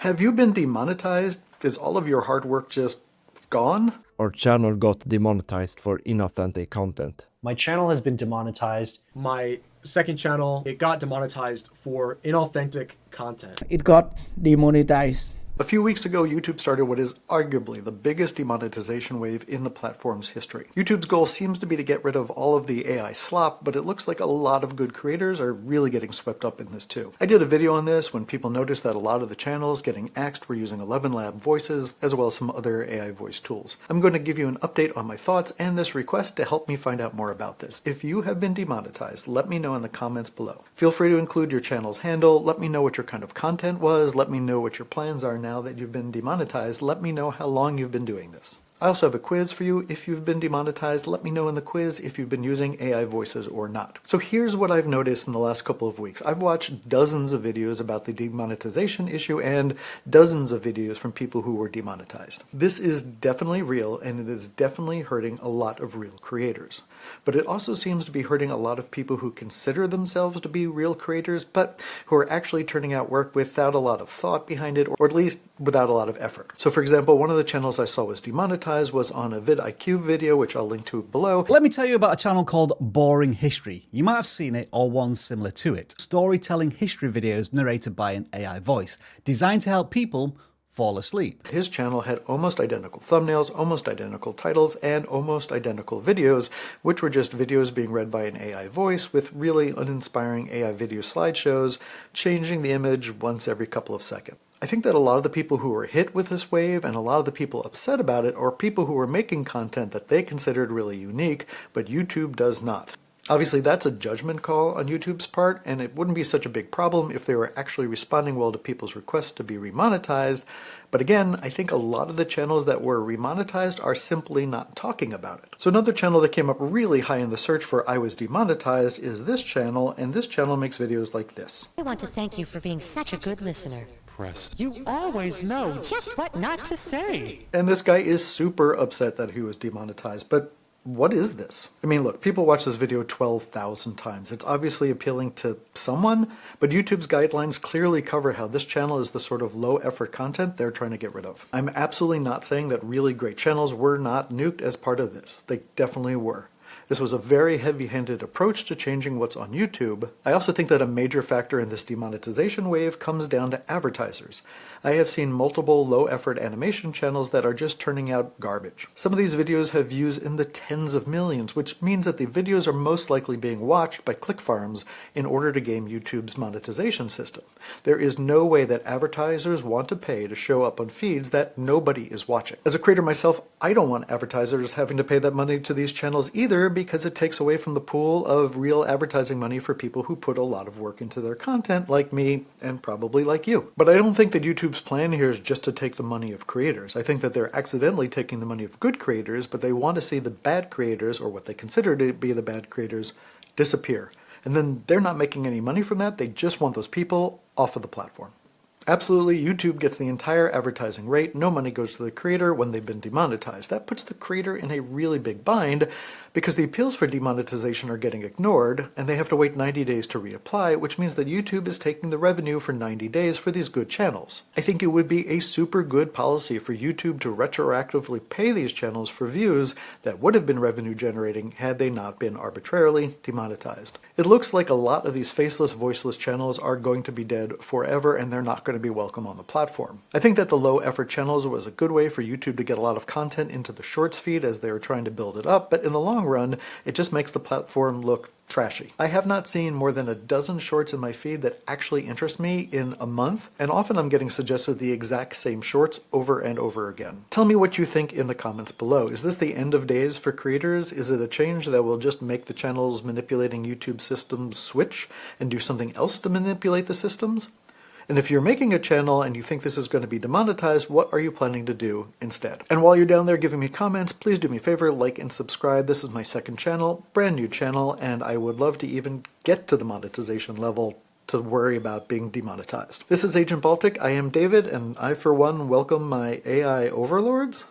Have you been demonetized? Is all of your hard work just gone? Our channel got demonetized for inauthentic content. My channel has been demonetized. My second channel, it got demonetized for inauthentic content. It got demonetized. A few weeks ago, YouTube started what is arguably the biggest demonetization wave in the platform's history. YouTube's goal seems to be to get rid of all of the AI slop, but it looks like a lot of good creators are really getting swept up in this too. I did a video on this when people noticed that a lot of the channels getting axed were using 11 Lab voices, as well as some other AI voice tools. I'm going to give you an update on my thoughts and this request to help me find out more about this. If you have been demonetized, let me know in the comments below. Feel free to include your channel's handle, let me know what your kind of content was, let me know what your plans are now that you've been demonetized, let me know how long you've been doing this. I also have a quiz for you. If you've been demonetized, let me know in the quiz if you've been using AI voices or not. So here's what I've noticed in the last couple of weeks. I've watched dozens of videos about the demonetization issue and dozens of videos from people who were demonetized. This is definitely real and it is definitely hurting a lot of real creators. But it also seems to be hurting a lot of people who consider themselves to be real creators, but who are actually turning out work without a lot of thought behind it, or at least without a lot of effort. So for example, one of the channels I saw was demonetized was on a vidIQ video, which I'll link to below. Let me tell you about a channel called Boring History. You might have seen it or one similar to it. Storytelling history videos narrated by an AI voice, designed to help people fall asleep. His channel had almost identical thumbnails, almost identical titles, and almost identical videos, which were just videos being read by an AI voice with really uninspiring AI video slideshows, changing the image once every couple of seconds. I think that a lot of the people who were hit with this wave and a lot of the people upset about it are people who were making content that they considered really unique, but YouTube does not. Obviously, that's a judgment call on YouTube's part, and it wouldn't be such a big problem if they were actually responding well to people's requests to be remonetized. But again, I think a lot of the channels that were remonetized are simply not talking about it. So another channel that came up really high in the search for I was demonetized is this channel, and this channel makes videos like this. I want to thank you for being such a good listener. You always know Just what not to say. And this guy is super upset that he was demonetized, but what is this? I mean, look, people watch this video 12,000 times. It's obviously appealing to someone, but YouTube's guidelines clearly cover how this channel is the sort of low-effort content they're trying to get rid of. I'm absolutely not saying that really great channels were not nuked as part of this. They definitely were. This was a very heavy-handed approach to changing what's on YouTube. I also think that a major factor in this demonetization wave comes down to advertisers. I have seen multiple low-effort animation channels that are just turning out garbage. Some of these videos have views in the tens of millions, which means that the videos are most likely being watched by click farms in order to game YouTube's monetization system. There is no way that advertisers want to pay to show up on feeds that nobody is watching. As a creator myself, I don't want advertisers having to pay that money to these channels either, because it takes away from the pool of real advertising money for people who put a lot of work into their content, like me and probably like you. But I don't think that YouTube's plan here is just to take the money of creators. I think that they're accidentally taking the money of good creators, but they want to see the bad creators, or what they consider to be the bad creators, disappear. And then they're not making any money from that. They just want those people off of the platform. Absolutely, YouTube gets the entire advertising rate. No money goes to the creator when they've been demonetized. That puts the creator in a really big bind because the appeals for demonetization are getting ignored and they have to wait 90 days to reapply, which means that YouTube is taking the revenue for 90 days for these good channels. I think it would be a super good policy for YouTube to retroactively pay these channels for views that would have been revenue generating had they not been arbitrarily demonetized. It looks like a lot of these faceless, voiceless channels are going to be dead forever and they're not going to be welcome on the platform. I think that the low effort channels was a good way for YouTube to get a lot of content into the shorts feed as they were trying to build it up, but in the long run, it just makes the platform look trashy. I have not seen more than a dozen shorts in my feed that actually interest me in a month, and often I'm getting suggested the exact same shorts over and over again. Tell me what you think in the comments below. Is this the end of days for creators? Is it a change that will just make the channels manipulating YouTube systems switch and do something else to manipulate the systems? And if you're making a channel and you think this is going to be demonetized, what are you planning to do instead? And while you're down there giving me comments, please do me a favor, like and subscribe. This is my second channel, brand new channel, and I would love to even get to the monetization level to worry about being demonetized. This is Agent Baltic, I am David, and I for one welcome my AI overlords.